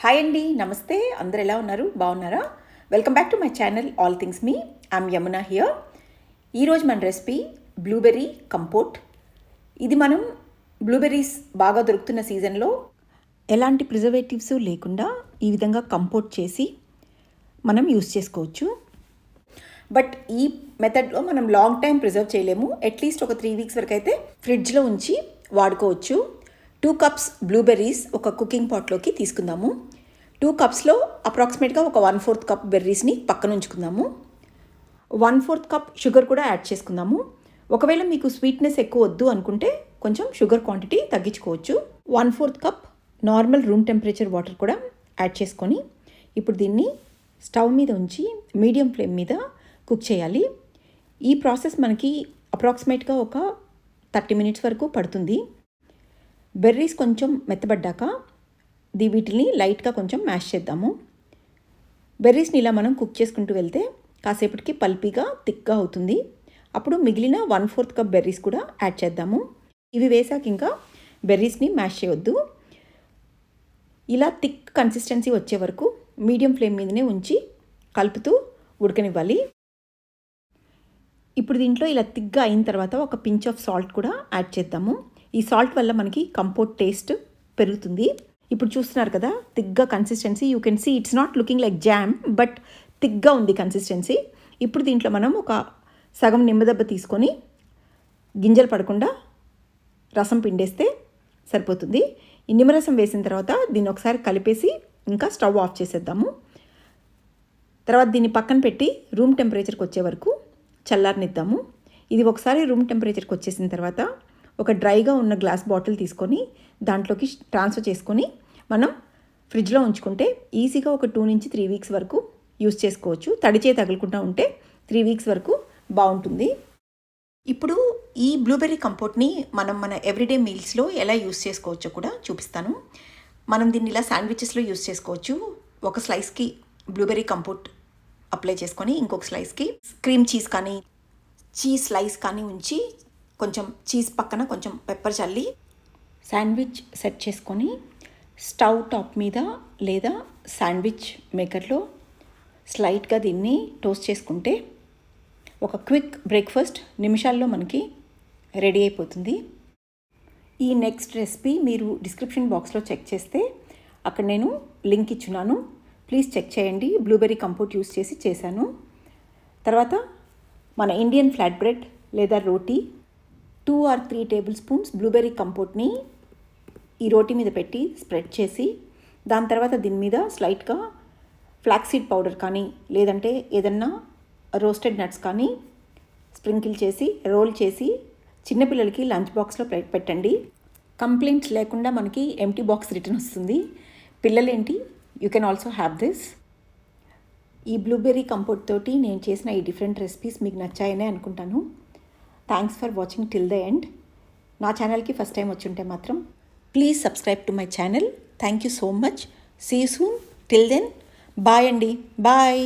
Hi అండి, నమస్తే. అందరు ఎలా ఉన్నారు? బాగున్నారా? Welcome back to my channel all things me. I'm Yamuna here. ఈరోజు మన రెసిపీ బ్లూబెర్రీ కంపోట్. ఇది మనం బ్లూబెర్రీస్ బాగా దొరుకుతున్న సీజన్లో ఎలాంటి ప్రిజర్వేటివ్స్ లేకుండా ఈ విధంగా కంపోట్ చేసి మనం యూస్ చేసుకోవచ్చు. బట్ ఈ మెథడ్లో మనం లాంగ్ టైం ప్రిజర్వ్ చేయలేము. అట్లీస్ట్ ఒక 3 వీక్స్ వరకు అయితే ఫ్రిడ్జ్లో ఉంచి వాడుకోవచ్చు. 2 కప్స్ బ్లూబెర్రీస్ ఒక కుకింగ్ పాట్లోకి తీసుకుందాము. 2 కప్స్లో అప్రాక్సిమేట్గా ఒక 1/4 కప్ బెర్రీస్ని పక్కన ఉంచుకుందాము. 1/4 కప్ షుగర్ కూడా యాడ్ చేసుకుందాము. ఒకవేళ మీకు స్వీట్నెస్ ఎక్కువ వద్దు అనుకుంటే కొంచెం షుగర్ క్వాంటిటీ తగ్గించుకోవచ్చు. 1/4 cup normal room temperature water కూడా యాడ్ చేసుకొని ఇప్పుడు దీన్ని స్టవ్ మీద ఉంచి మీడియం ఫ్లేమ్ మీద కుక్ చేయాలి. ఈ ప్రాసెస్ మనకి అప్రాక్సిమేట్గా ఒక 30 మినిట్స్ వరకు పడుతుంది. బెర్రీస్ కొంచెం మెత్తబడ్డాక వీటిని లైట్గా కొంచెం మ్యాష్ చేద్దాము. బెర్రీస్ని ఇలా మనం కుక్ చేసుకుంటూ వెళ్తే కాసేపటికి పల్పీగా థిక్గా అవుతుంది. అప్పుడు మిగిలిన 1/4 కప్ బెర్రీస్ కూడా యాడ్ చేద్దాము. ఇవి వేసాక ఇంకా బెర్రీస్ని మ్యాష్ చేయొద్దు. ఇలా థిక్ కన్సిస్టెన్సీ వచ్చే వరకు మీడియం ఫ్లేమ్ మీదనే ఉంచి కలుపుతూ ఉడకనివ్వాలి. ఇప్పుడు దీంట్లో ఇలా థిక్గా అయిన తర్వాత ఒక పించ్ ఆఫ్ సాల్ట్ కూడా యాడ్ చేద్దాము. ఈ సాల్ట్ వల్ల మనకి కంపోట్ టేస్ట్ పెరుగుతుంది. ఇప్పుడు చూస్తున్నారు కదా థిక్గా consistency. You can see it's not looking like jam, but థిక్గా ఉంది కన్సిస్టెన్సీ. ఇప్పుడు దీంట్లో మనం ఒక సగం నిమ్మదెబ్బ తీసుకొని గింజలు పడకుండా రసం పిండేస్తే సరిపోతుంది. ఈ నిమ్మరసం వేసిన తర్వాత దీన్ని ఒకసారి కలిపేసి ఇంకా స్టవ్ ఆఫ్ చేసేద్దాము. తర్వాత దీన్ని పక్కన పెట్టి రూమ్ టెంపరేచర్కి వచ్చే వరకు చల్లారనిద్దాము. ఇది ఒకసారి రూమ్ టెంపరేచర్కి వచ్చేసిన తర్వాత ఒక డ్రైగా ఉన్న గ్లాస్ బాటిల్ తీసుకొని దాంట్లోకి ట్రాన్స్ఫర్ చేసుకొని మనం ఫ్రిడ్జ్లో ఉంచుకుంటే ఈజీగా ఒక 2 నుంచి 3 వీక్స్ వరకు యూస్ చేసుకోవచ్చు. తడిచే తగులుకుంటూ ఉంటే 3 వీక్స్ వరకు బాగుంటుంది. ఇప్పుడు ఈ బ్లూబెర్రీ కంపోట్ని మనం మన ఎవ్రీడే మీల్స్లో ఎలా యూస్ చేసుకోవచ్చో కూడా చూపిస్తాను. మనం దీన్ని ఇలా శాండ్విచెస్లో యూస్ చేసుకోవచ్చు. ఒక స్లైస్కి బ్లూబెర్రీ కంపోట్ అప్లై చేసుకొని ఇంకొక స్లైస్కి క్రీమ్ చీజ్ కానీ చీజ్ స్లైస్ కానీ ఉంచి కొంచెం చీజ్ పక్కన కొంచెం పెప్పర్ చల్లి శాండ్విచ్ సెట్ చేసుకొని స్టవ్ టాప్ మీద లేదా శాండ్విచ్ మేకర్లో స్లైట్గా దీన్ని టోస్ట్ చేసుకుంటే ఒక క్విక్ బ్రేక్ఫాస్ట్ నిమిషాల్లో మనకి రెడీ అయిపోతుంది. ఈ నెక్స్ట్ రెసిపీ మీరు డిస్క్రిప్షన్ బాక్స్లో చెక్ చేస్తే అక్కడ నేను లింక్ ఇచ్చున్నాను. ప్లీజ్ చెక్ చేయండి. బ్లూబెర్రీ కంపోట్ యూస్ చేసి చేశాను. తర్వాత మన ఇండియన్ ఫ్లాట్ బ్రెడ్ లేదా రోటీ 2 or 3 టేబుల్ స్పూన్స్ బ్లూబెర్రీ కంపోట్ని ఈ రోటీ మీద పెట్టి స్ప్రెడ్ చేసి దాని తర్వాత దీని మీద స్లైట్గా ఫ్లాక్సీడ్ పౌడర్ కానీ లేదంటే ఏదన్నా రోస్టెడ్ నట్స్ కానీ స్ప్రింకిల్ చేసి రోల్ చేసి చిన్నపిల్లలకి లంచ్ బాక్స్లో పెట్టండి. కంప్లైంట్స్ లేకుండా మనకి ఎంటీ బాక్స్ రిటర్న్ వస్తుంది. పిల్లలేంటి, you can also have this. ఈ బ్లూబెర్రీ కంపోట్ తోటి నేను చేసిన ఈ డిఫరెంట్ రెసిపీస్ మీకు నచ్చాయనే అనుకుంటాను. Thanks for watching till the end. నా ఛానల్కి ఫస్ట్ టైం వచ్చి ఉంటే మాత్రం please subscribe to my channel. Thank you so much. See you soon. Till then bye అండి. బాయ్.